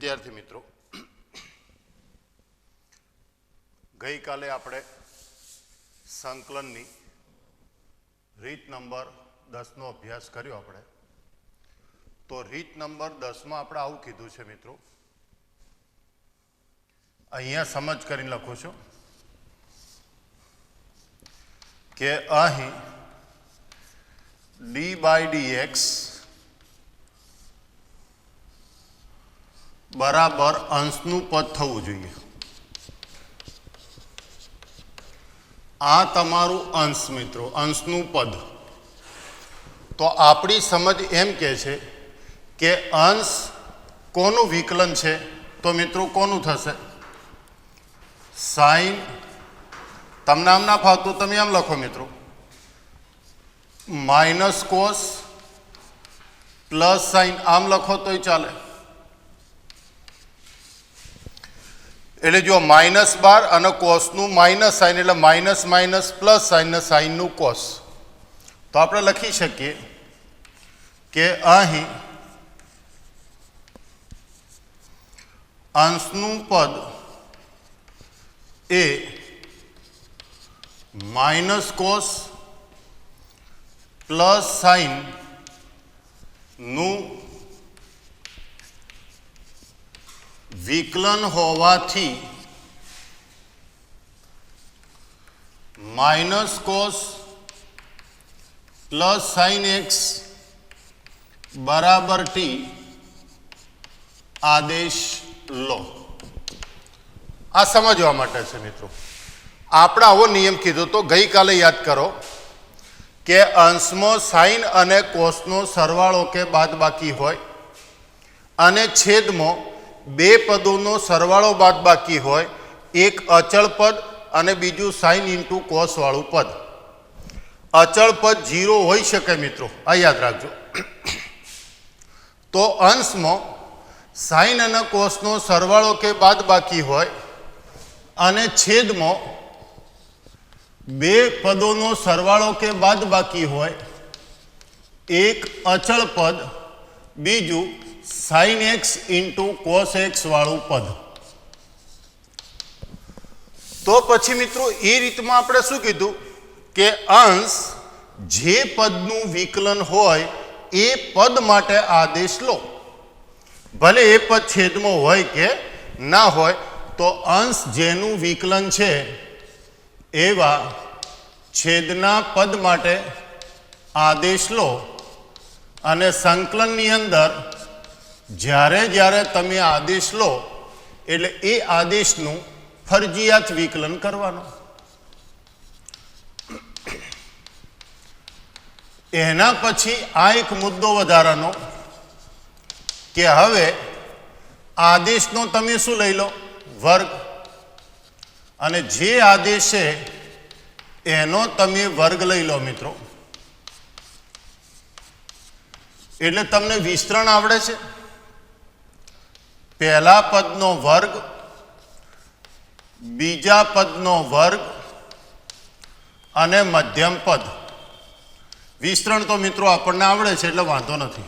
विद्यार्थी मित्रों, गई काले आपणे संकलननी रीत नंबर 10 नो अभ्यास कर्यो। आपणे तो रीत नंबर 10 में आपणे आवुं कीधुं छे मित्रों, अहींया समझ करीने लखो छो के अहीं d/dx बराबर अंशनु पद थवुं जोईए। आ तमारू अंश मित्रों, अंशनु पद। तो आपणी समझ एम के छे के अंश कोनु विकलन छे, तो मित्रों कोनु थशे? साइन। तमने आम ना फावतुं तमे आम लखो मित्रों, माइनस कोस प्लस साइन आम लखो तोय चाले। एटले जो -12 अने कोसनु माइनस साइन एटले माइनस माइनस प्लस साइन ने साइननु कोस। तो आपणे लखी शकीए के अहीं अंशनु पद ए माइनस कोस प्लस साइन नु विकलन होवाथी minus cos plus sine x बराबर टी आदेश लो। आ समझवा माटे छे मित्रों। आपणे आवो नियम कीधो तो गई काले याद करो के अंश में साइन अने कोसनो सरवाळो के बादबाकी होय अने छेद में बे पदों सरवाळो बादबाकी होय, एक अचल पद अने बीजू साइन इंटू कोस वाळू पद। अचल पद 0 होई शके मित्रों, आ याद राखजो। तो अंश में साइन अने कोसनो सरवाळो के बादबाकी होय अने छेद में बे पदों सरवाळो के बादबाकी होय, एक अचल पद Biju sine x into cos x वाळू पद। तो पछी मित्रों ए रीत में आपणे शुं कीधुं के अंश जे पदनु विकलन होय ए पद माटे आदेश लो, भले ए पद छेद में होय के ना होय। तो अंश जेनु विकलन छे एवा छेदना पद माटे आदेश लो अने संकलननी अंदर ज्यारे ज्यारे तमे आदेश लो एटले ए आदेशनु फरजियात विकलन करवानो। एना पछी आ एक मुद्दो वधारानो के हवे आदेशनो तमे शुं लई लो? वर्ग। अने जे आदेश छे एनो तमे वर्ग लई लो मित्रों। एटले तमने विस्तरण आवडे छे। पहला पदनो वर्ग, बीजा पदनो वर्ग अने मध्यम पद। विस्तरण तो मित्रों आपने आवड़े छे एटले वांधो नथी।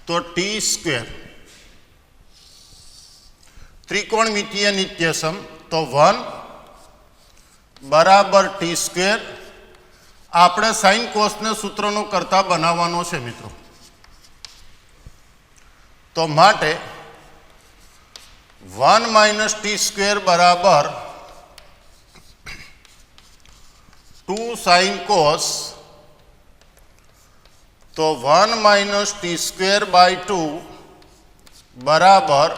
तो टी स्क्वेर त्रिकोणमितीय नित्यसम तो 1 बराबर टी स्क्वेर। आपणे साइन कोस ने सूत्रनो करता बनाववानो छे मित्रों। तो माटे 1 माइनस टी स्क्वेर बराबर 2 साइन कोस। तो 1 माइनस टी स्क्वेर बाय 2 बराबर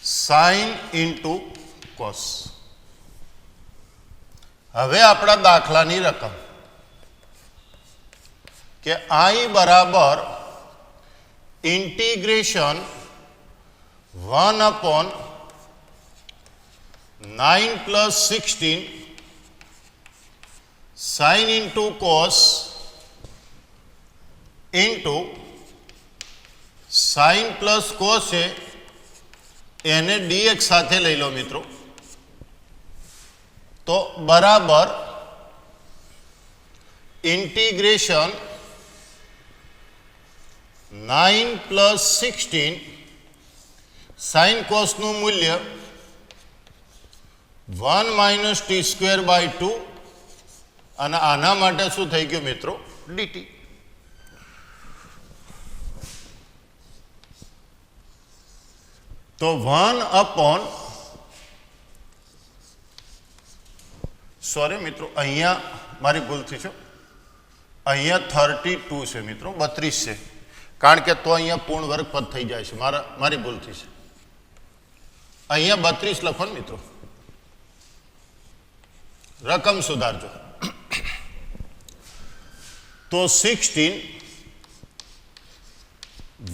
साइन इंटू कोस। हवे आपड़ा दाखलानी रकम के आई बराबर integration 1/9 + 16 sine into cos into sine plus cos है एने dx साथे लई लो मित्रों। तो बराबर इंटीग्रेशन 9 + 16 સાઇન કોસનું મૂલ્ય 1 - t²/2 અને આના માટે શું થઈ ગયું મિત્રો? dt. તો 1 સોરી મિત્રો, અહીંયા મારી ભૂલથી છે, અહીંયા 32 છે મિત્રો, 32 છે, કારણ કે તો અહીંયા પૂર્ણ વર્ગ પદ થઈ જાય છે, મારી ભૂલથી છે. અહીંયા 32 લખો ને મિત્રો, રકમ સુધારજો. તો 16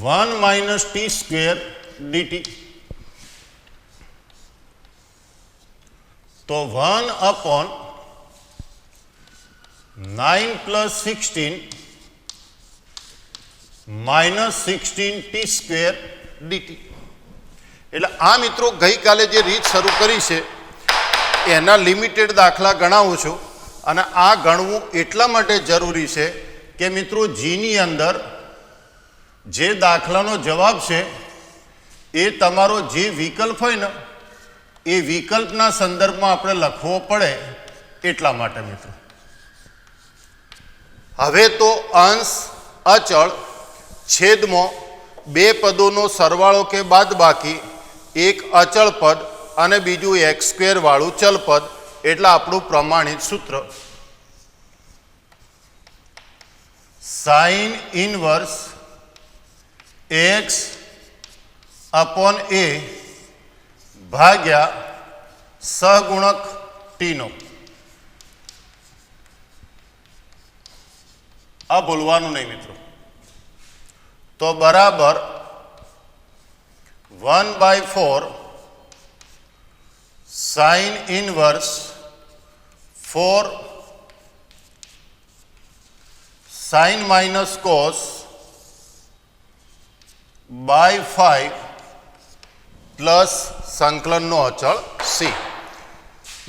1 - t² dt. તો 1/9 + 16 - 16t² dt. એટલે આ મિત્રો ગઈકાલે જે રીત શરૂ કરી છે એના લિમિટેડ દાખલા ગણાવું છું, અને આ ગણવું એટલા માટે જરૂરી છે કે મિત્રો જીની અંદર જે દાખલાનો જવાબ છે એ તમારો જે વિકલ્પ હોય ને એ વિકલ્પના સંદર્ભમાં આપણે લખવો પડે એટલા માટે મિત્રો. હવે તો અંશ, અચળ, છેદમાં બે પદોનો સરવાળો કે બાદબાકી, એક અચળ પદ અને બીજું x² વાળું ચલ પદ, એટલે આપણું પ્રમાણિત સૂત્ર sin ઇન્વર્સ x/a ભાગ્યા સહગુણક ટીનો. આ ભૂલવાનું નહીં મિત્રો. તો બરાબર 1/4 sin inverse 4 sin minus cos by 5 plus સંકલનનો અચળ c.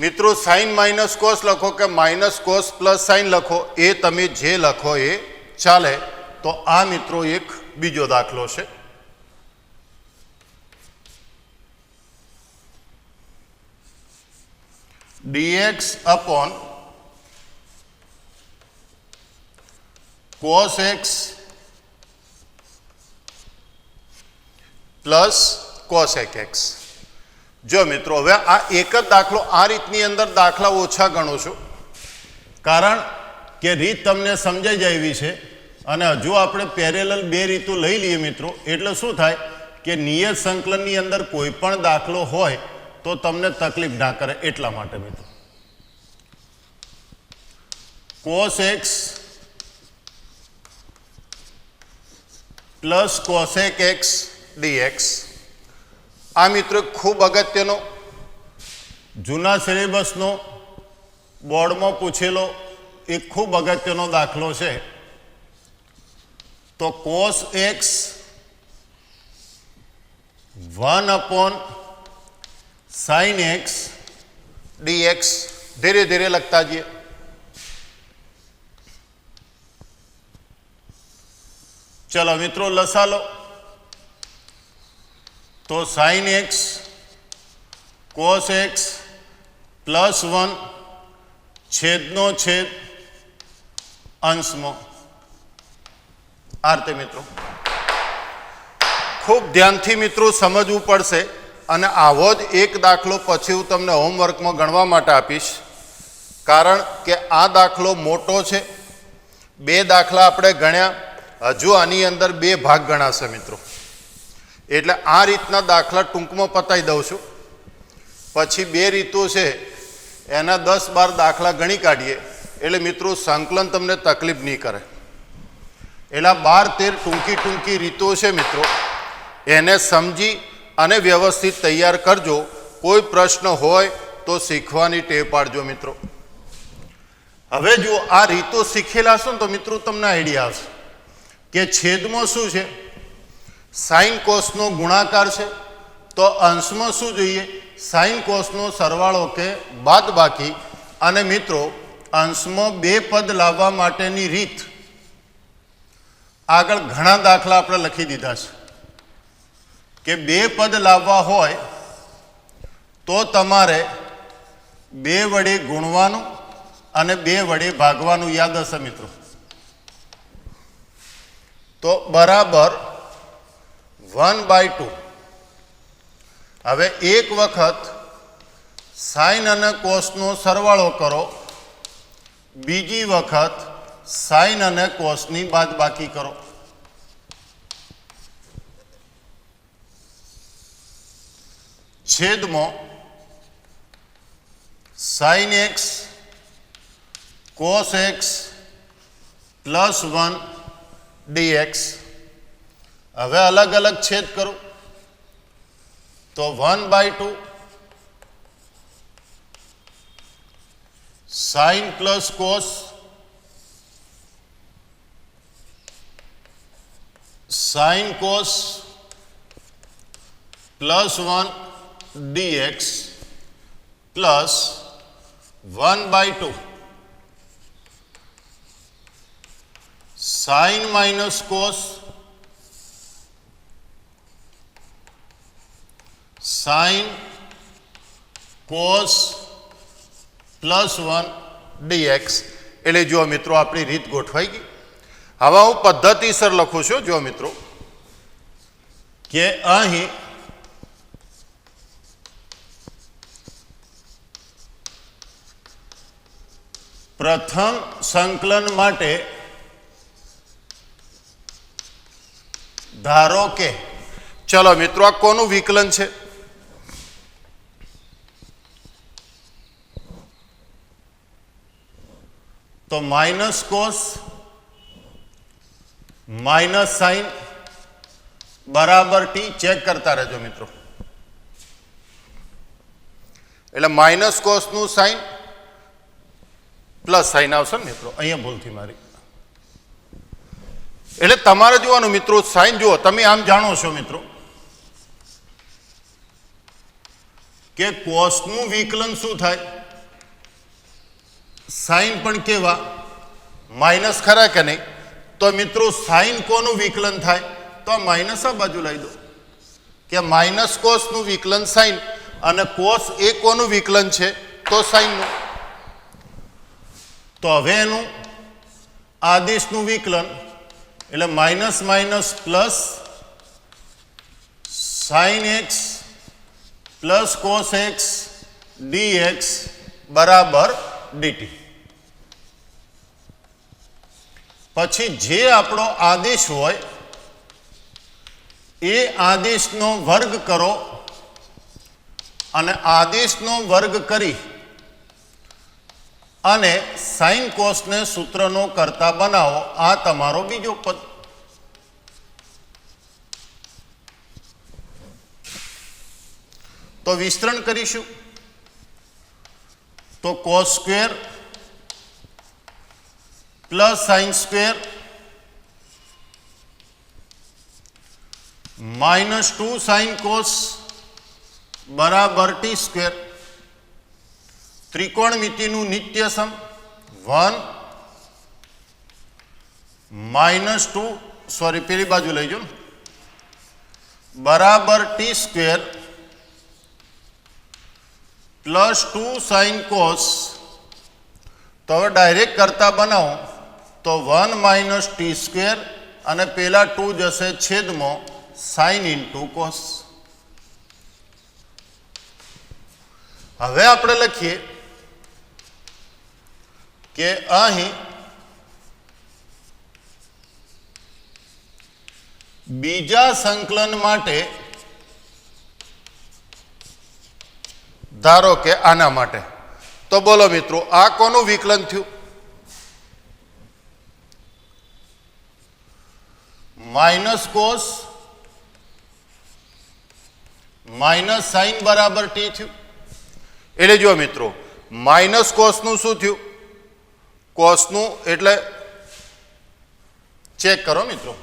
મિત્રો સાઇન માઇનસ કોસ લખો કે માઇનસ કોસ પ્લસ સાઇન લખો, એ તમે જે લખો એ ચાલે. તો આ મિત્રો એક બીજો દાખલો છે. dx upon cos x plus cosec x. જો મિત્રો હવે આ એક જ દાખલો, આ રીતની અંદર દાખલા ઓછા ગણો છો, કારણ કે રીત તમને સમજાઈ જાય એવી છે. અને હજુ આપણે પેરેલલ બે રીતો લઈ લઈએ મિત્રો, એટલે શું થાય કે નિયત સંકલનની અંદર કોઈ પણ દાખલો હોય તો તમને તકલીફ ના કરે એટલા માટે મિત્રો. cos x plus cosec x dx. આ મિત્રો ખૂબ અગત્યનો, જૂના સિલેબસનો, બોર્ડમાં પૂછેલો એક ખૂબ અગત્યનો દાખલો છે. તો cos x 1/sin x dx. ધીરે ધીરે લખતા જઈએ. ચલો મિત્રો લસા લો. તો sin x cos x plus 1 છેદનો છેદ અંશમાં. આ રીતે મિત્રો ખૂબ ધ્યાનથી મિત્રો સમજવું પડશે. અને આવો જ એક દાખલો પછી હું તમને હોમવર્કમાં ગણવા માટે આપીશ, કારણ કે આ દાખલો મોટો છે. બે દાખલા આપણે ગણ્યા, હજુ આની અંદર બે ભાગ ગણાશે મિત્રો. એટલે આ રીતના દાખલા ટૂંકમાં પતાવી દઉં છું. પછી બે રીતો છે એના 10-12 દાખલા ગણી કાઢીએ, એટલે મિત્રો સંકલન તમને તકલીફ નહીં કરે. એટલે 12-13 ટૂંકી રીતો છે મિત્રો, એને સમજી અને વ્યવસ્થિત તૈયાર કરજો. કોઈ પ્રશ્ન હોય તો શીખવાની ટેવ પાડજો મિત્રો. હવે જો આ રીતો શીખેલા છો ને તો મિત્રો તમને આઈડિયા આવશે કે છેદમાં શું છે, સાઇન કોસનો ગુણાકાર છે, તો અંશમાં શું જોઈએ, સાઇન કોસનો સરવાળો કે બાદબાકી. અને મિત્રો અંશમાં બે પદ લાવવા માટેની રીત આગળ ઘણા દાખલા આપણે લખી દીધા છે. કે બે પદ લાવવા હોય તો તમારે 2 વડે ગુણવાનું અને 2 વડે ભાગવાનું યાદ હશે મિત્રો. તો બરાબર 1/2. હવે એક વખત સાઇન અને કોસનો સરવાળો કરો, બીજી વખત સાઇન અને કોસની બાદબાકી કરો. છેદમાં sine x cos x plus 1 dx. હવે અલગ અલગ છેદ કરો તો 1/2 sine plus cos sine cos plus 1 dx plus 1/2 sine minus cos sine cos plus 1 dx. એટલે જો મિત્રો આપણી રીત ગોઠવાઈ ગઈ. હવે હું પદ્ધતિસર લખું છું. જો મિત્રો કે અહીં પ્રથમ સંકલન માટે ધારો કે, ચલો મિત્રો આ કોનું વિકલન છે? તો માઇનસ કોસ માઇનસ સાઇન બરાબર ટી. ચેક કરતા રહેજો મિત્રો. એટલે માઇનસ કોસનું સાઇન પ્લસ સાઇન આવશે ને મિત્રો, અહીંયા ભૂલથી મારી. એટલે તમારે જોવાનું મિત્રો, સાઇન જુઓ. તમે આમ જાણો છો મિત્રો કે કોસનું વિકલન શું થાય? સાઇન પણ કેવા? માઇનસ ખરા કે નહીં? તો મિત્રો સાઇન કોનું વિકલન થાય? તો માઇનસ આ બાજુ લાવી દો કે માઇનસ કોસનું વિકલન સાઇન, અને કોસ એ કોનું વિકલન છે? તો સાઇનનું. તો હવે એનું આદેશનું વિકલન એટલે minus minus plus sign x plus cos x dx બરાબર dt. પછી જે આપણો આદેશ હોય એ આદેશનો વર્ગ કરો અને આદેશનો વર્ગ કરી અને સાઇન કોસને સૂત્રનો કરતા બનાવો. આ તમારો બીજો પદ. તો વિસ્તરણ કરીશું તો cos square plus sine square -2 sine cos બરાબર ટી સ્ક્વેર. ત્રિકોણમિતિનું નિત્ય સમ 1 -2 સોરી પેલી બાજુ લઈ જાઓ બરાબર T square plus 2 sine cos. તો હવે ડાયરેક્ટ કરતા બનાવો તો 1 - ટી સ્ક્વેર અને પેલા 2 જશે છેદમાં સાઇન ઇન્ટુ કોસ. હવે આપણે લખીએ કે અહીં બીજા સંકલન માટે ધારો કે આના માટે. તો બોલો મિત્રો આ કોનું વિકલન થયું? માઇનસ કોસ માઇનસ સાઇન બરાબર ટી થયું. એટલે જો મિત્રો માઇનસ કોસનું શું થયું? કોસનું એટલે ચેક કરો મિત્રો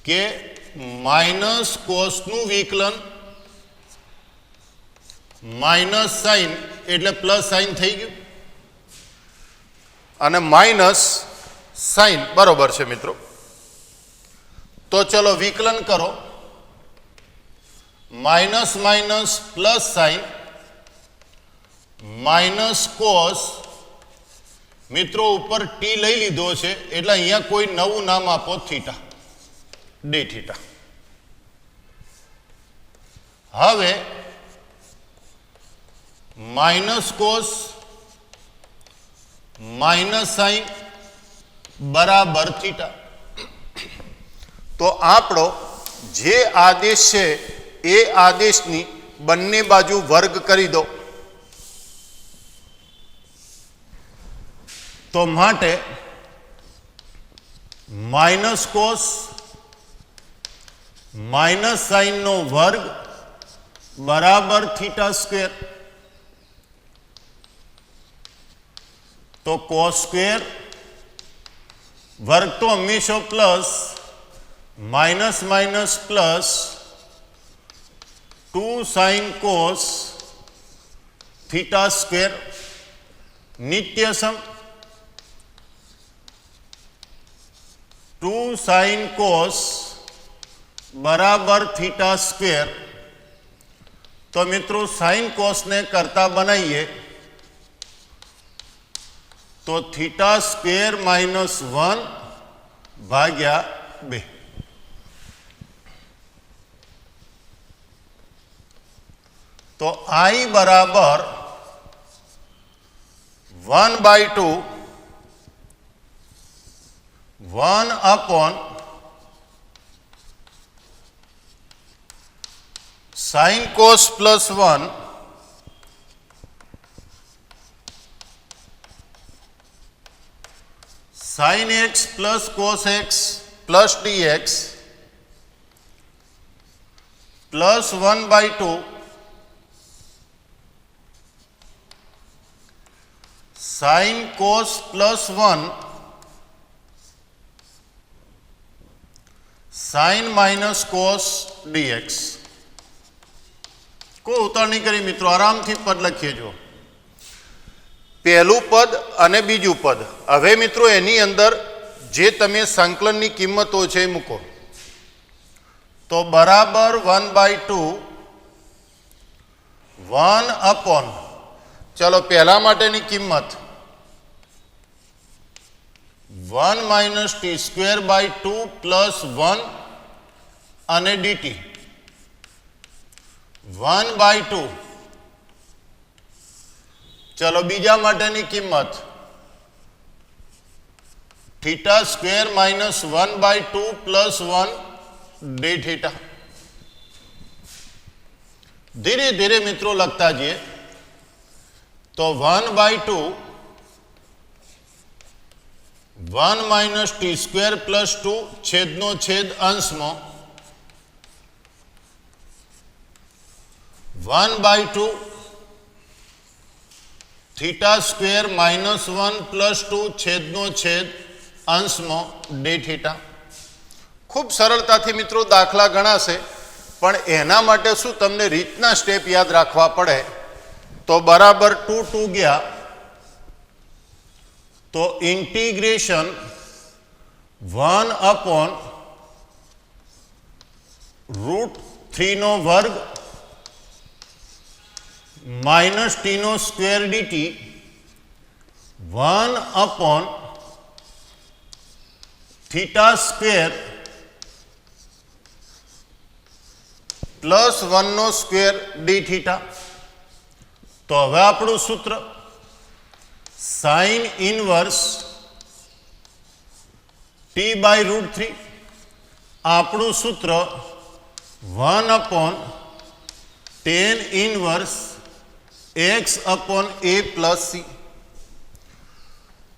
કે માઇનસ કોસનું વિકલન માઇનસ સાઇન એટલે પ્લસ સાઇન થઈ ગયું અને માઇનસ સાઇન બરોબર છે મિત્રો. તો ચલો વિકલન કરો, minus minus plus sine minus cos, મિત્રો ઉપર ટી લઈ લીધો છે એટલે અહીંયા કોઈ નવું નામ આપો, થીટા, ડી થીટા. હવે માઇનસ કોસ માઇનસ સાઇન બરાબર થીટા. તો આપણો જે આદેશ છે એ આદેશની બંને બાજુ વર્ગ કરી દો. તો માટે માઇનસ કોસ માઇનસ સાઇનનો વર્ગ બરાબર થીટા સ્ક્વેર. તો કોસ સ્ક્વેર વર્ગ તો હંમેશા plus, minus minus plus 2 sine cos theta square નિત્યસમ 2 સાઇન કોસ બરાબર થીટા સ્ક્વેર. તો મિત્રો સાઇન કોસને કરતા બનાવીએ તો થીટા સ્ક્વેર માઇનસ 1 ભાગ્યા 2. તો I બરાબર 1/2 1 upon sin cos plus 1 sin x plus cos x plus dx plus 1/2 sin cos plus 1 sin minus cos dx. કોઈ ઉતાર નહીં કરી મિત્રો, આરામથી પદ લખીએ. જો પહેલું પદ અને બીજું પદ, હવે મિત્રો એની અંદર જે તમે સંકલનની કિંમતો છે એ મૂકો. તો બરાબર 1/2 1 upon, ચલો પહેલા માટેની કિંમત 1 minus t square by 2 plus 1 અને dt 1/2. ચલો બીજા માટેની કિંમત theta square minus 1/2 plus 1 D theta. ધીરે ધીરે મિત્રો લખતા જઈએ. તો 1/2 1 માઇનસ ટી સ્ક્વેર પ્લસ 2 છેદનો છેદ અંશમાં 1/2 થીટા સ્ક્વેર માઇનસ 1 પ્લસ 2 છેદનો છેદ અંશમાં ડી થીટા. ખૂબ સરળતાથી મિત્રો દાખલા ગણાશે, પણ એના માટે શું તમને રીતના સ્ટેપ યાદ રાખવા પડે. તો બરાબર 2 2 ગયા તો ઇન્ટિગ્રેશન 1 upon √3 નો વર્ગ માઇનસ ટી નો square dt 1 upon theta square plus 1 નો સ્ક્વેર ડી થીટા. તો હવે આપણું સૂત્ર સાઇન ઇનવર્સ ટી બાય √3. આપણું સૂત્ર 1 upon tan inverse x upon a plus c.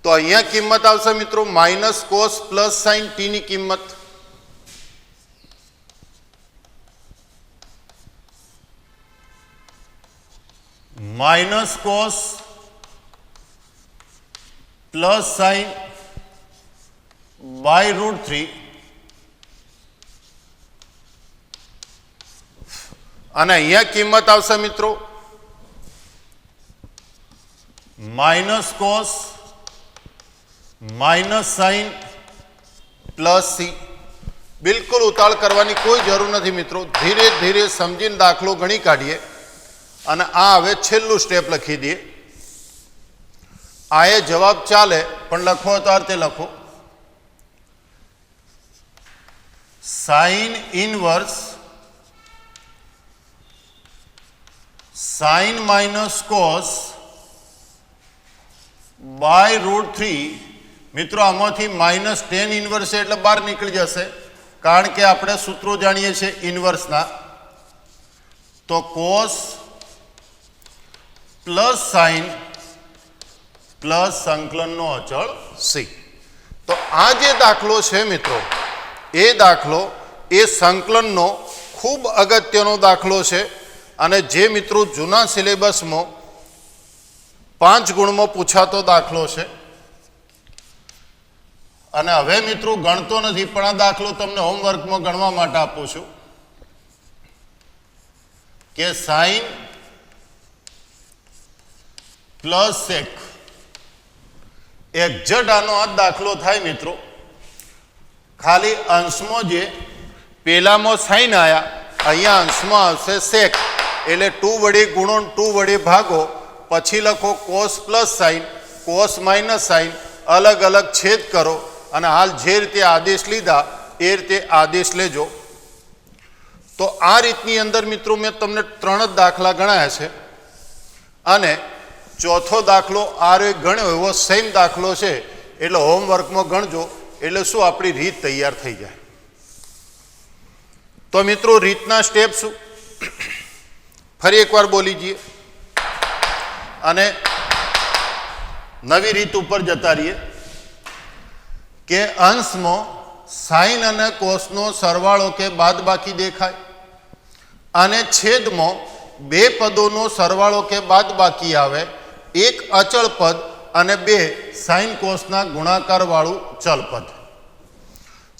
તો અહીંયા કિંમત આવશે મિત્રો minus cos plus sine T ની કિંમત. Minus cos plus sine by √3 અને અહીંયા કિંમત આવશે મિત્રો minus cos minus sine plus C. બિલકુલ ઉતાળ કરવાની કોઈ જરૂર નથી મિત્રો, ધીરે ધીરે સમજીને દાખલો ગણી કાઢીએ. અને આ હવે છેલ્લું સ્ટેપ લખી દઈએ. આ એ જવાબ ચાલે પણ લખો તો આ રીતે લખો, sine inverse sine minus cos by √3. મિત્રો આમાંથી -10 ઇન્વર્સ એટલે બહાર નીકળી જશે, કારણ કે આપણે સૂત્રો જાણીએ છીએ ઇન્વર્સના. તો કોસ પ્લસ સાઇન પ્લસ સંકલનનો અચળ સી. તો આ જે દાખલો છે મિત્રો, એ દાખલો એ સંકલનનો ખૂબ અગત્યનો દાખલો છે. અને જે મિત્રો જૂના સિલેબસમાં 5 ગુણમાં પૂછાતો દાખલો છે. અને હવે મિત્રો ગણતો નથી, પણ આ દાખલો તમને હોમવર્કમાં ગણવા માટે આપું છું કે સાઇન પ્લસ સેક એક્ઝેક્ટ આનો આ દાખલો થાય મિત્રો. ખાલી અંશમાં જે પેલામાં સાઇન આવ્યા, અહીંયા અંશમાં આવશે સેક, એટલે 2 વડે ગુણો 2 વડે ભાગો, પછી લખો cos plus sine cos minus sine, અલગ અલગ છેદ કરો. અને હાલ જે રીતે આદેશ લીધા એ રીતે આદેશ લેજો. તો આ રીતની અંદર મિત્રો મેં તમને 3 જ દાખલા ગણાયા છે. અને ચોથો દાખલો આ રે ગણ્યો એવો સેમ દાખલો છે, એટલે હોમવર્કમાં ગણજો, એટલે શું આપણી રીત તૈયાર થઈ જાય. તો મિત્રો રીતના સ્ટેપ શું ફરી એકવાર બોલી જઈએ અને નવી રીત ઉપર જતા રહીએ કે અંશમાં સાઇન અને કોસનો સરવાળો કે બાદબાકી દેખાય, અને છેદમાં 2 પદોનો સરવાળો કે બાદબાકી આવે, એક અચળ પદ અને 2 સાઇન કોસના ગુણાકારવાળું ચલ પદ.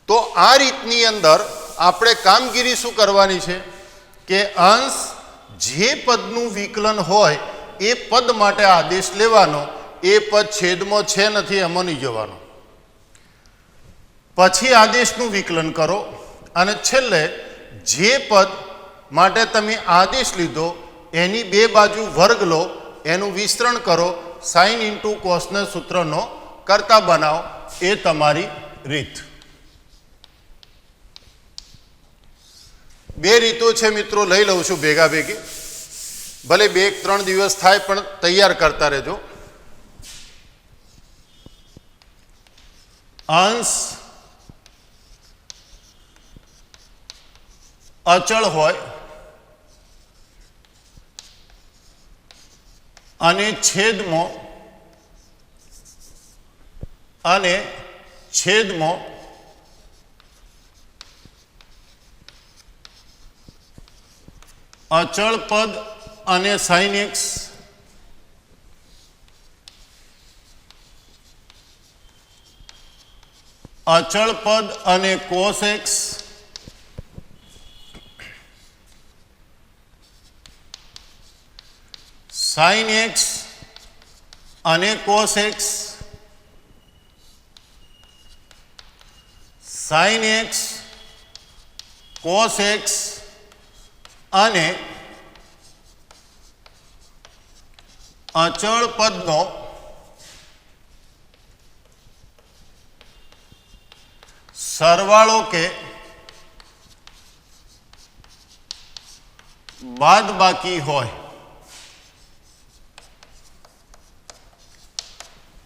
તો આ રીતની અંદર આપણે કામગીરી શું કરવાની છે કે અંશ જે પદનું વિકલન હોય એ પદ માટે આદેશ લેવાનો, એ પદ છેદમાં છે નથી એમાં નહીં જવાનો. પછી આદેશનું વિકલન કરો અને છેલ્લે જે પદ માટે તમે આદેશ લીધો એની 2 બાજુ વર્ગ લો, એનું વિસ્તરણ કરો, સાઇન ઇન્ટુ કોસને સૂત્રનો કરતા બનાવો. એ તમારી રીત. 2 રીતો છે મિત્રો, લઈ લઉં છું ભેગા ભેગી, ભલે 2-3 દિવસ થાય પણ તૈયાર કરતા રહેજો. અંશ અચળ હોય અને છેદમાં અચળ પદ અને સાઇન એક્સ, અચળ પદ અને કોસ એક્સ, સાઇન એક્સ અને cos x, sign x cos x અને અચળ પદનો સરવાળો કે બાદબાકી હોય.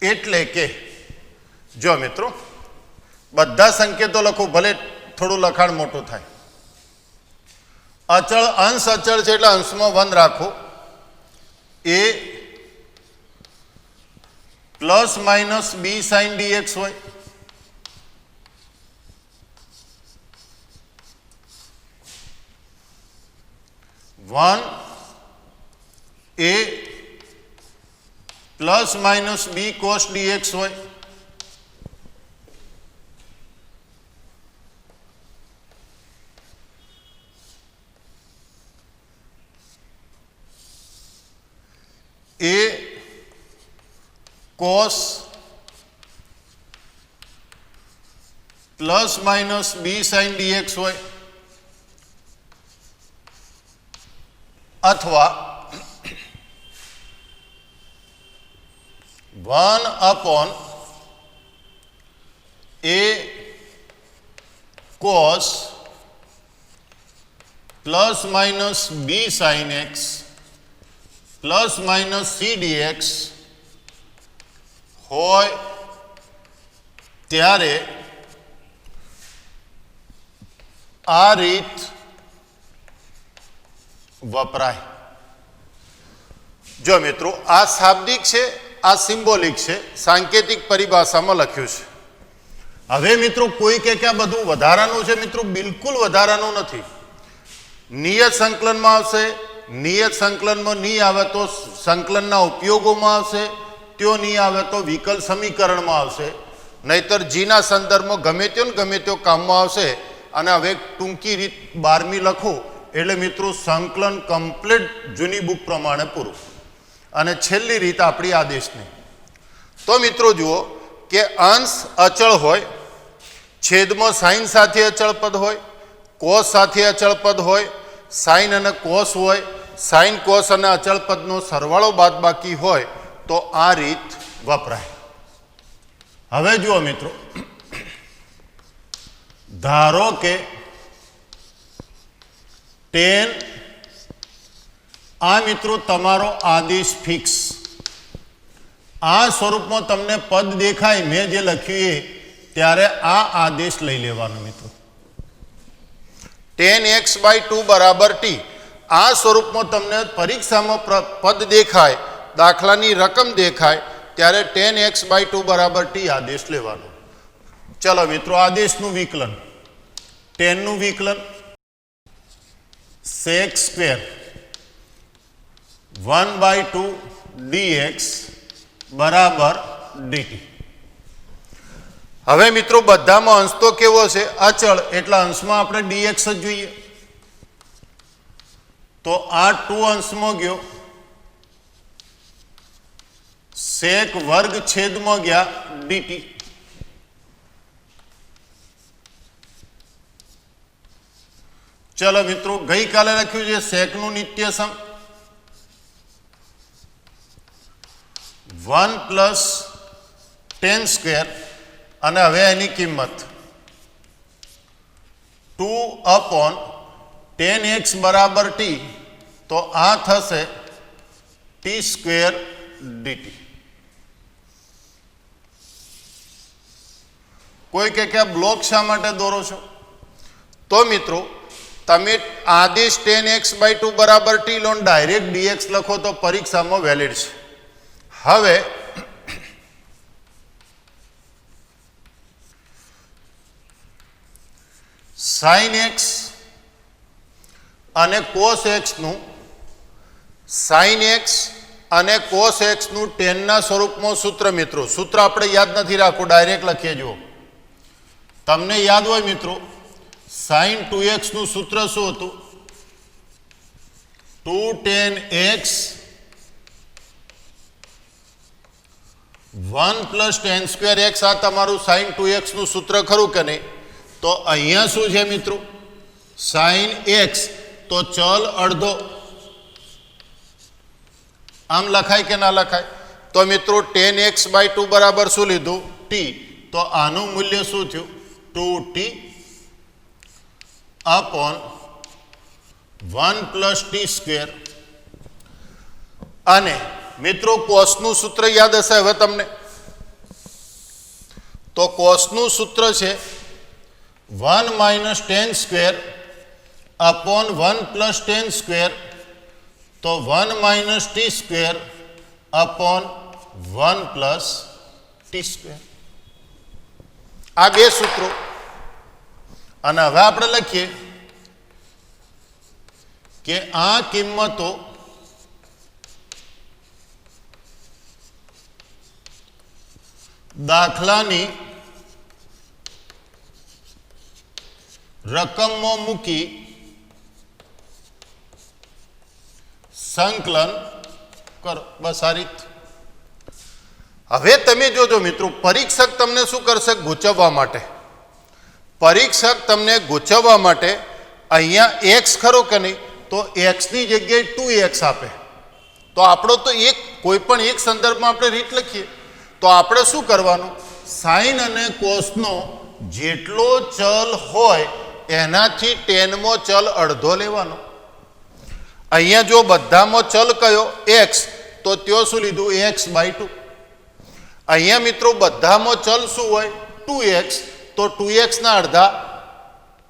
એટલે કે જો મિત્રો બધા સંકેતો લખો, ભલે થોડું લખાણ મોટું થાય. અચળ અંશ અચળ છે એટલે અંશમાં 1 રાખો. A plus minus b sine dx હોય, one a plus minus b cos dx હોય, a cos plus minus b sine dx હોય અથવા 1/a cos plus minus b sine x plus minus c dx હોય ત્યારે આ રીત વપરાય. જો મિત્રો આ શાબ્દિક છે, આ સિમ્બોલિક છે, સાંકેતિક પરિભાષામાં લખ્યું છે. હવે મિત્રો કોઈ કે આ બધું વધારાનું છે, મિત્રો બિલકુલ વધારાનું નથી. નિયત સંકલનમાં આવશે, નિયત સંકલનમાં નહીં આવે તો સંકલનના ઉપયોગોમાં આવશે, ત્યો નહીં આવે તો વિકલ સમીકરણમાં આવશે, નહીતર જીના સંદર્ભમાં ગમે તેઓ કામમાં આવશે. અને હવે ટૂંકી રીત 12મી લખું એટલે મિત્રો સંકલન કમ્પ્લીટ જૂની બુક પ્રમાણે પૂરું. અને છેલ્લી રીત આપણી આદેશની. તો મિત્રો જુઓ કે અંશ અચળ હોય, છેદમાં સાઇન સાથે અચળ પદ હોય, કોસ સાથે અચળ પદ હોય, સાઇન અને કોસ હોય, સાઇન કોસ અને અચળ પદનો સરવાળો બાદબાકી હોય તો આ રીત વપરાય. હવે જુઓ મિત્રો, ધારો કે tan આ મિત્રો તમારો આદેશ ફિક્સ, આ સ્વરૂપમાં તમને પદ દેખાય મેં જે લખ્યું એ, ત્યારે આ આદેશ લઈ લેવાનો મિત્રો. tan x/2 બરાબર t આ સ્વરૂપમાં તમને પરીક્ષામાં પદ દેખાય, દાખલાની રકમ દેખાય, ત્યારે tan x/2 બરાબર t આદેશ લેવાનો. ચલો મિત્રો આદેશનું વિકલન, tan નું વિકલન sec સ્ક્વેર 1/2 dx બરાબર dt. હવે મિત્રો બધામાં અંશ તો કેવો છે? અચળ, એટલે અંશમાં આપણે dx જ જોઈએ. તો આ 2 અંશમાં ગયો, sec વર્ગ છેદમાં ગયા dt. ચલો મિત્રો ગઈકાલે લખ્યું છે સેકનું નિત્યસમ 1 પ્લસ tan સ્ક્વેર અને હવે એની કિંમત 2/tan x બરાબર t, તો આ થશે t સ્ક્વેર dt. કોઈ કે બ્લોક શા માટે દોરો છો? તો મિત્રો તમે આદેશ tan x/2 બરાબર t લો, ડાયરેક્ટ dx લખો તો પરીક્ષામાં વેલિડ છે. હવે sin x અને cos x નું tan ના સ્વરૂપમાં સૂત્ર, મિત્રો સૂત્ર આપણે યાદ નથી રાખવું, ડાયરેક્ટ લખીએ. જુઓ તમને યાદ હોય મિત્રો, sin 2x નું સૂત્ર શું હતું? 2 tan x 1 plus tan square x, આ તમારું sin 2x નું સૂત્ર ખરું કે નહીં? તો અહીંયા શું છે મિત્રો? sin x, તો ચલ અડધો, આમ લખાય કે ના લખાય? તો મિત્રો tan x/2 બરાબર શું લીધું? t. તો આનું મૂલ્ય શું થયું? 2t upon 1 plus T square. અને મિત્રો કોસનું સૂત્ર યાદ હશે હવે તમને? તો કોસનું સૂત્ર છે 1 minus tan square upon 1 plus tan square, તો 1 minus T square upon 1 plus T square. આ બે સૂત્રો. અને હવે આપણે લખીએ કે આ કિંમતો દાખલાની રકમમાં મૂકી સંકલન કરો. બસ આ રીત. હવે તમે જોજો મિત્રો, પરીક્ષક તમને શું કરશે? ગૂંચવવા માટે પરીક્ષક તમને ગૂંચવવા માટે અહીંયા એક્સ ખરો કે નહીં, તો એક્સની જગ્યાએ 2x આપે, તો આપણો તો એક કોઈ પણ એક સંદર્ભમાં આપણે રીત લખીએ, તો આપણે શું કરવાનું, સાઇન અને કોસનો જેટલો ચલ હોય એનાથી 10મો ચલ અડધો લેવાનો. અહીંયા જો બધામાં ચલ કયો એક્સ, તો ત્યાં શું લીધું, x/2. અહીંયા મિત્રો બધામાં ચલ શું હોય 2x, તો 2x ના અડધા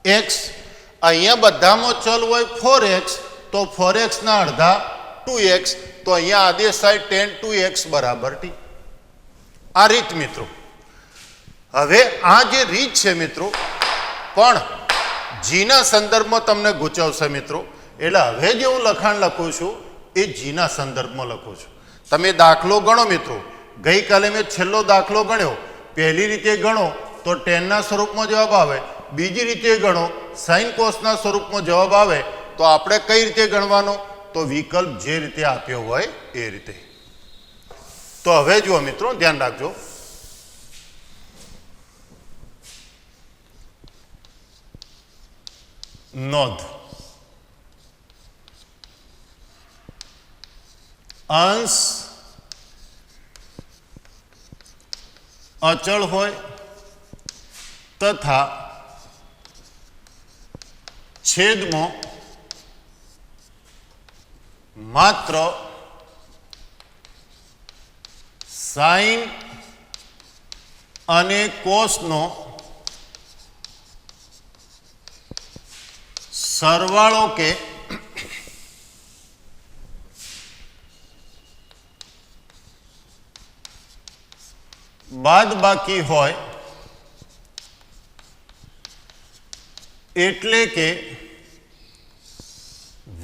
x. અહીંયા બધામાં ચલ હોય 4x, તો 4x ના અડધા 2x, તો અહીંયા આદેશ થાય 10 2x = t. આ રીત મિત્રો. હવે આ જે રીત છે મિત્રો પણ જીના સંદર્ભમાં તમને ગૂંચવશે મિત્રો, એટલે હવે જે હું લખાણ લખું છું એ જીના સંદર્ભમાં લખું છું. તમે દાખલો ગણો મિત્રો, ગઈકાલે મેં છેલ્લો દાખલો ગણ્યો, પહેલી રીતે ગણો તો 10 ના સ્વરૂપમાં જવાબ આવે, બીજી રીતે ગણો સાઇન કોસના સ્વરૂપમાં જવાબ આવે, તો આપણે કઈ રીતે ગણવાનો, તો વિકલ્પ જે રીતે આપ્યો હોય એ રીતે. તો હવે જુઓ મિત્રો, ધ્યાન રાખજો, નોંધ, અંશ અચળ હોય તથા છેદમાં માત્ર સાઇન અને કોસનો સરવાળો કે બાદબાકી હોય, એટલે કે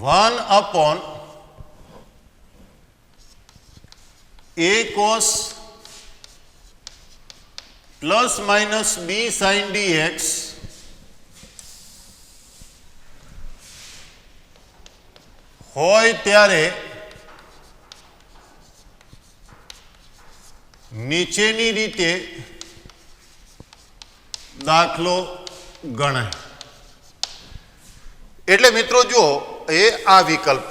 1/a cos ± b sin dx હોય ત્યારે નીચેની રીતે દાખલો ગણાય. એટલે મિત્રો જુઓ, એ આ વિકલ્પ,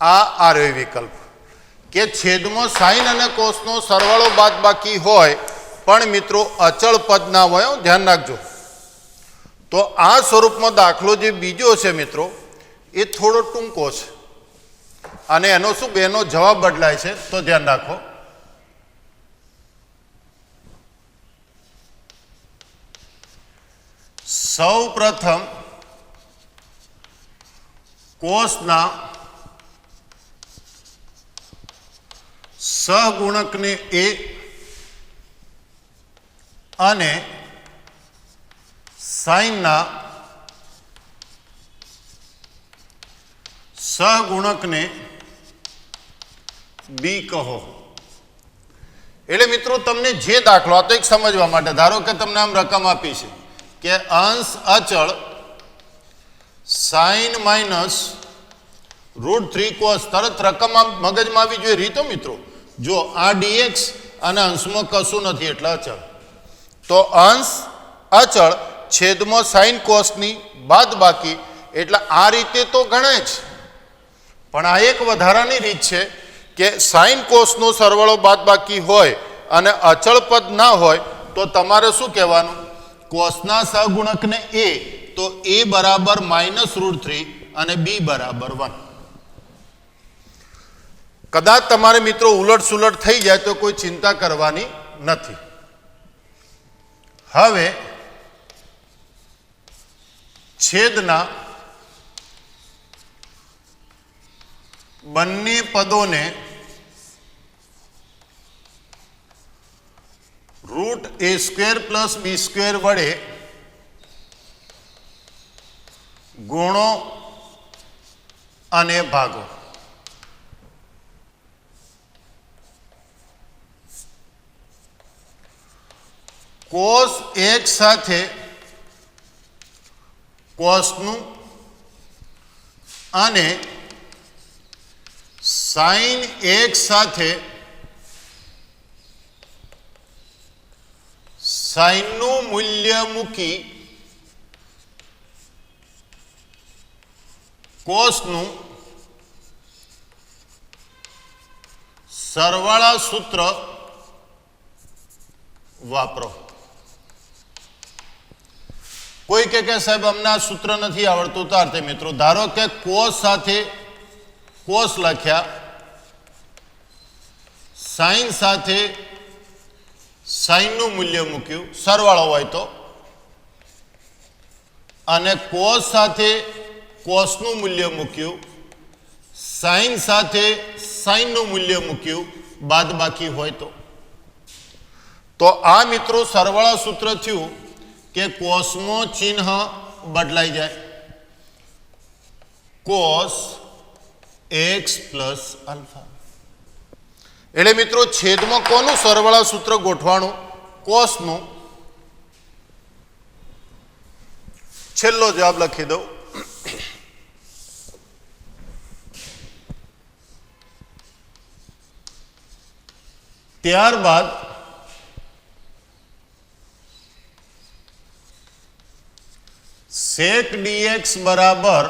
આ રહ્યો વિકલ્પ કે છેદમાં સાઇન અને કોસનો સરવાળો બાદબાકી હોય પણ મિત્રો અચળ પદ ના હોય, ધ્યાન રાખજો. તો આ સ્વરૂપમાં દાખલો જે બીજો છે મિત્રો એ થોડો ટૂંકો છે અને એનો શું બેનો જવાબ બદલાય છે, તો ધ્યાન રાખો. સૌ પ્રથમ કોસના સહગુણકને a અને સાઇનના સહગુણકને b કહો. એટલે મિત્રો તમને જે દાખલો, આ તો એક સમજવા માટે, ધારો કે તમને આમ રકમ આપી છે કે અંશ અચળ સાઇન -√3 cos, તરત રકમ મગજમાં આવી જોઈએ રીતો મિત્રો. જો આ dx અને અંશમાં કશું નથી એટલે અચળ, તો અંશ અચળ છેદમાં સાઇન કોસની બાદબાકી, એટલે આ રીતે તો ગણાય જ, પણ આ એક વધારાની રીત છે કે સાઇન કોસનો સરવાળો બાદબાકી હોય અને અચળ પદ ના હોય તો તમારે શું કહેવાનું, કોસના સહગુણકને a, તો a બરાબર -√3 અને b બરાબર 1. કદાચ તમારે મિત્રો ઉલટ સુલટ થઈ જાય તો કોઈ ચિંતા કરવાની નથી. હવે છેદના બંને પદોને √a² + b² વડે ગુણો અને ભાગો. કોસ એક સાથે કોસનું અને સાઇન એક સાથે સાઇનનું મૂલ્ય મૂકી કોસનું સરવાળા સૂત્ર વાપરો. કોઈ કે સાહેબ અમને આ સૂત્ર નથી આવડતું, તો અર્થે મિત્રો ધારો કે કોસ સાથે કોસ લખ્યા, સાઇન સાથે સાઇનનું મૂલ્ય મૂક્યું સરવાળો હોય તો, અને કોસ સાથે કોસનું મૂલ્ય મૂક્યું, સાઇન સાથે સાઇનનું મૂલ્ય મૂક્યું બાદબાકી હોય તો આ મિત્રો સરવાળા સૂત્ર થયું કે કોસમાં ચિહ્ન બદલાઈ જાય, કોસ એક્સ પ્લસ આલ્ફા. એટલે મિત્રો છેદમાં કોનું સરવાળા સૂત્ર ગોઠવાનું? કોસનું. છેલ્લો જવાબ લખી દઉં. ત્યારબાદ sec dx બરાબર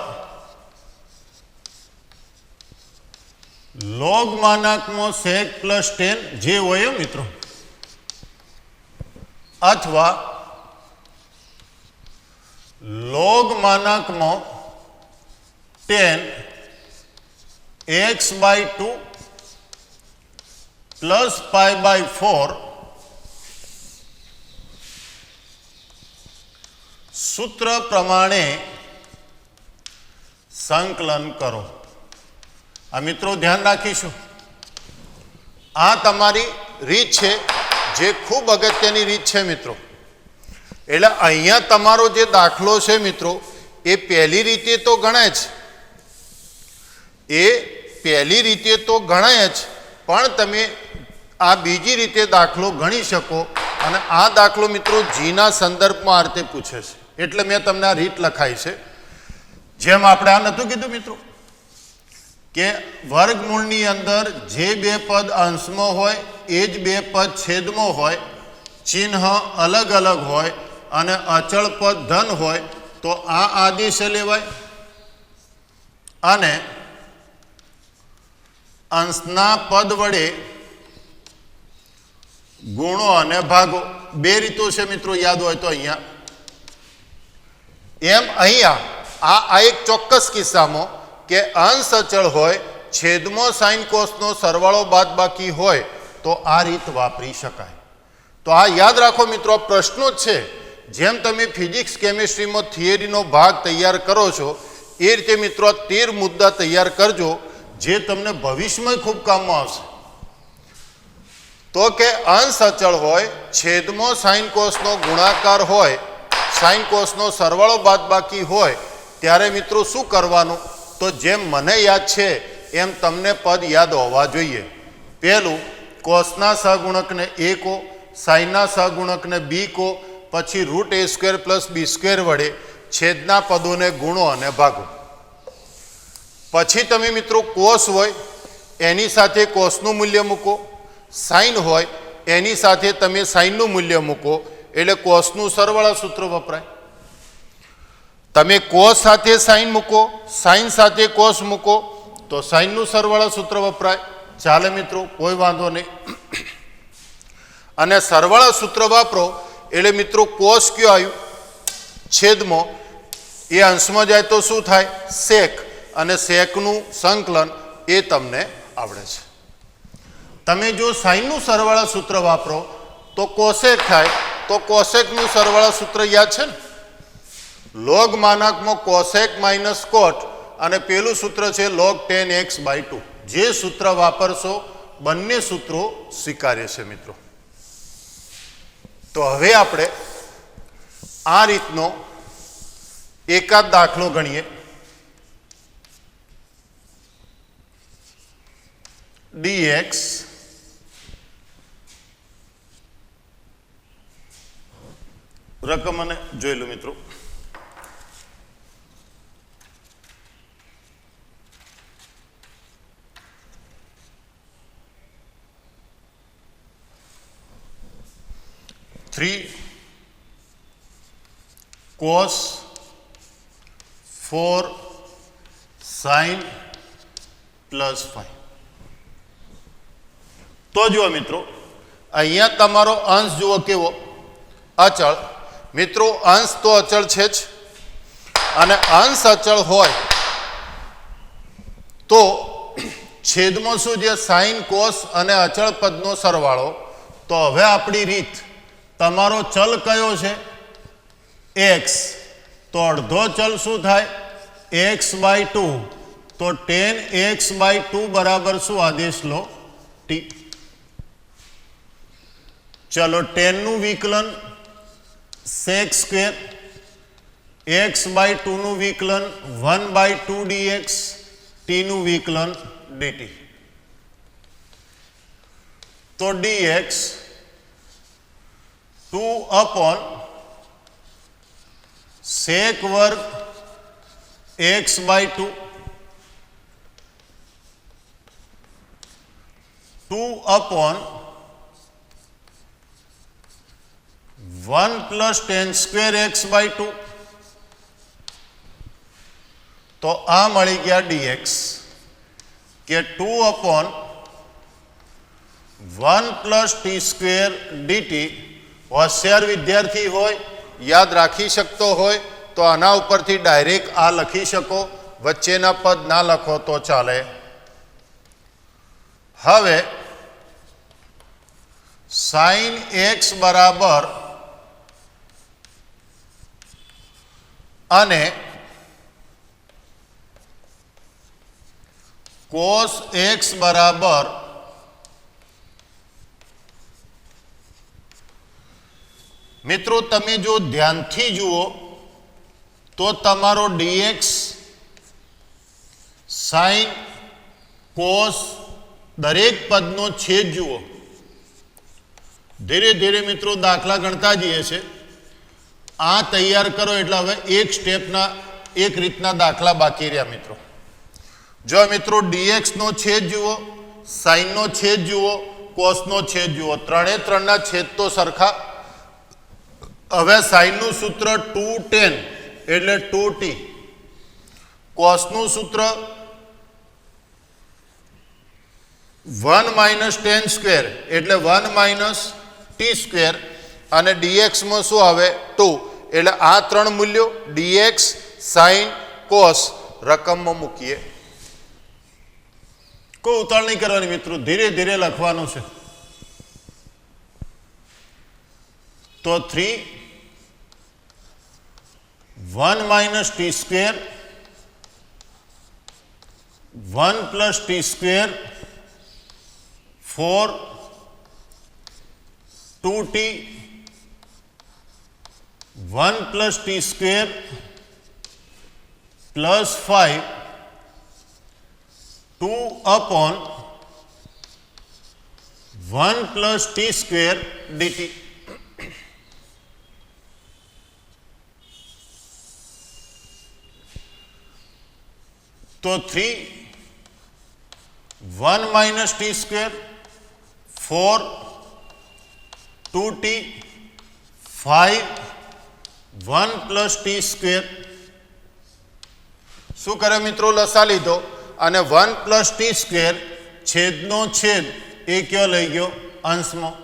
log માનાંકમાં sec પ્લસ 10 જે હોય મિત્રો, અથવા log માનાંકમાં 10 x/2 પ્લસ π/4 સૂત્ર પ્રમાણે સંકલન કરો. આ મિત્રો ધ્યાન રાખીશું, આ તમારી રીત છે જે ખૂબ અગત્યની રીત છે મિત્રો. એટલે અહીંયા તમારો જે દાખલો છે મિત્રો એ પહેલી રીતે તો ગણાય જ, એ પહેલી રીતે તો ગણાય જ, પણ તમે આ બીજી રીતે દાખલો ગણી શકો. અને આ દાખલો મિત્રો જીના સંદર્ભમાં આ રીતે પૂછે છે, એટલે મેં તમને આ રીત લખાઈ છે. જેમ આપણે આ નહોતું કીધું મિત્રો કે વર્ગમૂળની અંદર જે બે પદ અંશમાં હોય એ જ બે પદ છેદમાં હોય, ચિહ્ન અલગ અલગ હોય અને અચળ પદ ધન હોય તો આ આદેશ લેવાય, અને અંશના પદ વડે ગુણો અને ભાગો. બે રીતો છે મિત્રો, યાદ હોય તો અહીંયા એમ અહીંયા આ એક ચોક્કસ કિસ્સામાં કે અંશ અચળ હોય, છેદમાં સાઇન કોસનો સરવાળો બાદબાકી હોય તો આ રીત વાપરી શકાય. તો આ યાદ રાખો મિત્રો, પ્રશ્નો જ છે. જેમ તમે ફિઝિક્સ કેમિસ્ટ્રીમાં થિયરીનો ભાગ તૈયાર કરો છો એ રીતે મિત્રો 13 મુદ્દા તૈયાર કરજો જે તમને ભવિષ્યમાં ખૂબ કામમાં આવશે. તો કે અંશ અચળ હોય, છેદમાં સાઇન કોસનો ગુણાકાર હોય, સાઇન કોસનો સરવાળો બાદબાકી હોય ત્યારે મિત્રો શું કરવાનું? તો જેમ મને યાદ છે એમ તમને પદ યાદ હોવા જોઈએ. પહેલું, કોસના સહગુણકને a કો, સાઇનના સહગુણકને b કો, પછી √a² પ્લસ b² વડે છેદના પદોને ગુણો અને ભાગો. પછી તમે મિત્રો કોસ હોય એની સાથે કોસનું મૂલ્ય મૂકો, સાઇન હોય એની સાથે તમે સાઇનનું મૂલ્ય મૂકો, એટલે કોસનું સરવાળા સૂત્ર વપરાય. તમે કોસ સાથે સાઇન મૂકો, સાઇન સાથે કોસ મૂકો તો સાઇનનું સરવાળા સૂત્ર વપરાય. ચાલે મિત્રો, કોઈ વાંધો નહીં. અને સરવાળા સૂત્ર વાપરો એટલે મિત્રો કોસ કયો આવ્યું? છેદમાં, એ અંશમાં જાય તો શું થાય? સેક. અને સેકનું સંકલન એ તમને આવડે છે. તમે જો સાઇનનું સરવાળા સૂત્ર વાપરો તો કોસેક થાય, તો કોસેકનું સરવાળા સૂત્ર યાદ છે ને? લોગ માનાંકમાં કોસેક માઇનસ કોટ, અને પેલું સૂત્ર છે log 10x/2. જે સૂત્ર વાપરશો બંને સૂત્રો સ્વીકાર્ય છે મિત્રો. તો હવે આપણે આ રીતનો એકાદ દાખલો ગણીએ. dx રકમ અને જોઈ લો મિત્રો. cos 4 sine plus 5. તો જુઓ મિત્રો, અહીંયા તમારો અંશ જુઓ કેવો અચળ. મિત્રો અંશ તો અચળ છે જ, અને અંશ અચળ હોય તો છેદમાં શું છે? સાઇન કોસ અને અચળ પદનો સરવાળો. તો હવે આપણી રીત, તમારો ચલ કયો છે? એક્સ. તો અડધો ચલ શું થાય? x/2. તો tan x/2 બરાબર શું? આદેશ લો ટી. ચલો ટેનનું વિકલન sec², x/2 નું વિકલન 1/2 dx, ટીનું વિકલન dt. તો dx 2 sec² x/2 2 1 + tan² x/2. તો આ મળી ગયા dx કે 2 1 + t² dt. હોશિયાર વિદ્યાર્થી હોય, યાદ રાખી શકતો હોય તો આના ઉપરથી ડાયરેક્ટ આ લખી શકો, વચ્ચેના પદ ના લખો તો ચાલે. હવે sin x બરાબર અને cos x બરાબર મિત્રો તમે જો ધ્યાનથી જુઓ તો તમારો dx sin cos દરેક પદનો છેદ જુઓ. ધીરે ધીરે મિત્રો દાખલા ગણતા જઈએ છે. આ તૈયાર કરો એટલે હવે એક રીતના દાખલા બાકી રહ્યા મિત્રો. જો મિત્રો dx નો છેદ જુઓ, sin નો છેદ જુઓ, cos નો છેદ જુઓ, ત્રણેના છેદ તો સરખા. હવે sin નું સૂત્ર 2tan એટલે 2t, cos નું સૂત્ર 1 - tan² એટલે 1 - t², અને dx માં શું આવે? 2. એટલે આ ત્રણ મૂલ્યો dx, sin, cos રકમમાં મૂકીએ. કોઈ ઉતાળ નહીં કરવાની મિત્રો, ધીરે ધીરે લખવાનું છે. તો 3 1 - t² 1 + t², 4 2t 1 + t² + 5 2 1 + t² dt. તો 3 1 - t², 4 2t 5 1 + t². શું કરે મિત્રો? લસા લીધો અને 1 + t² છેદનો છેદ એ કયો લઈ ગયો? અંશમાં.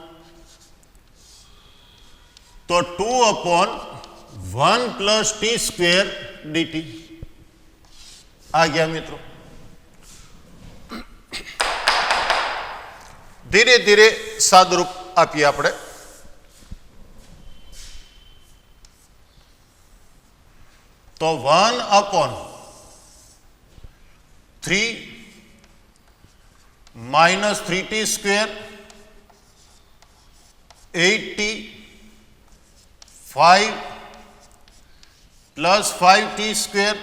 તો 2 1 + t² dt આ ગયા મિત્રો. ધીરે ધીરે સાદરૂપ આપીએ આપણે. તો 1/3 - 3t² 8t 5 + 5t²,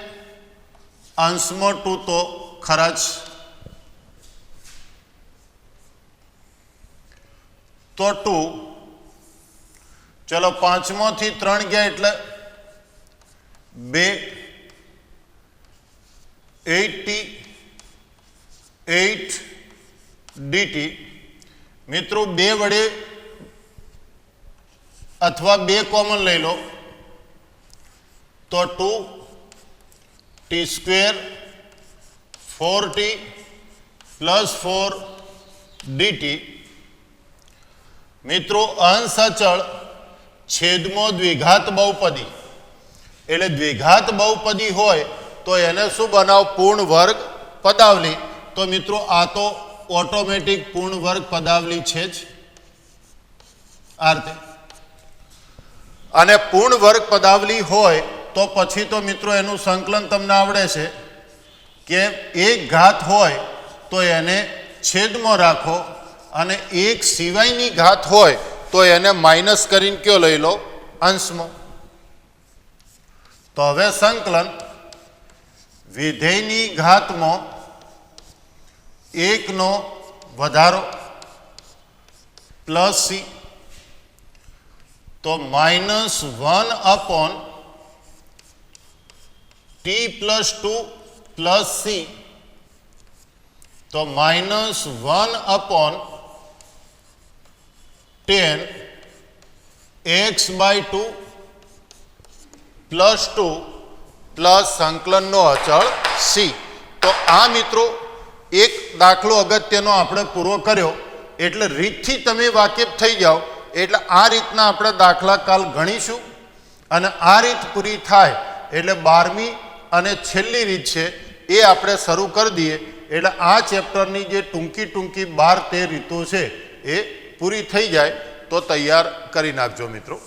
અંશમાં 2 તો ખરા જ. તો 2, ચલો 5માંથી 3 ગયા એટલે 2, 8t 8 dt. મિત્રો 2 વડે અથવા 2 કોમન લઈ લો તો 2t² 4t પ્લસ 4 dt મિત્રો અંશ અચળ છેદમાં દ્વિઘાત બહુપદી એટલે દ્વિઘાત બહુપદી હોય તો એને શું બનાવ પૂર્ણ વર્ગ પદાવલી તો મિત્રો આ તો ઓટોમેટિક પૂર્ણ વર્ગ પદાવલી છે જ આ રીતે અને પૂર્ણ વર્ગ પદાવલી હોય તો પછી તો મિત્રો એનું સંકલન તમને આવડે છે કે એક ઘાત હોય તો એને છેદમાં રાખો અને એક સિવાયની ઘાત હોય તો એને માઇનસ કરીને કયો લઈ લો અંશમાં તો હવે સંકલન વિધેયની ઘાતમાં એકનો વધારો પ્લસ સી તો -1 upon T plus 2 plus C તો -1 અપોન 10 x/2 પ્લસ 2 પ્લસ સંકલનનો અચળ સી તો આ મિત્રો એક દાખલો અગત્યનો આપણે પૂરો કર્યો એટલે રીતથી તમે વાકેફ થઈ જાઓ એટલે આ રીતના આપણે દાખલા કાલ ગણીશું અને આ રીત પૂરી થાય એટલે 12મી અને છેલ્લી રીત છે એ આપણે શરૂ કરી દઈએ એટલે આ ચેપ્ટરની જે ટૂંકી 12-13 રીતો છે એ પૂરી થઈ જાય તો તૈયાર કરી નાખજો મિત્રો.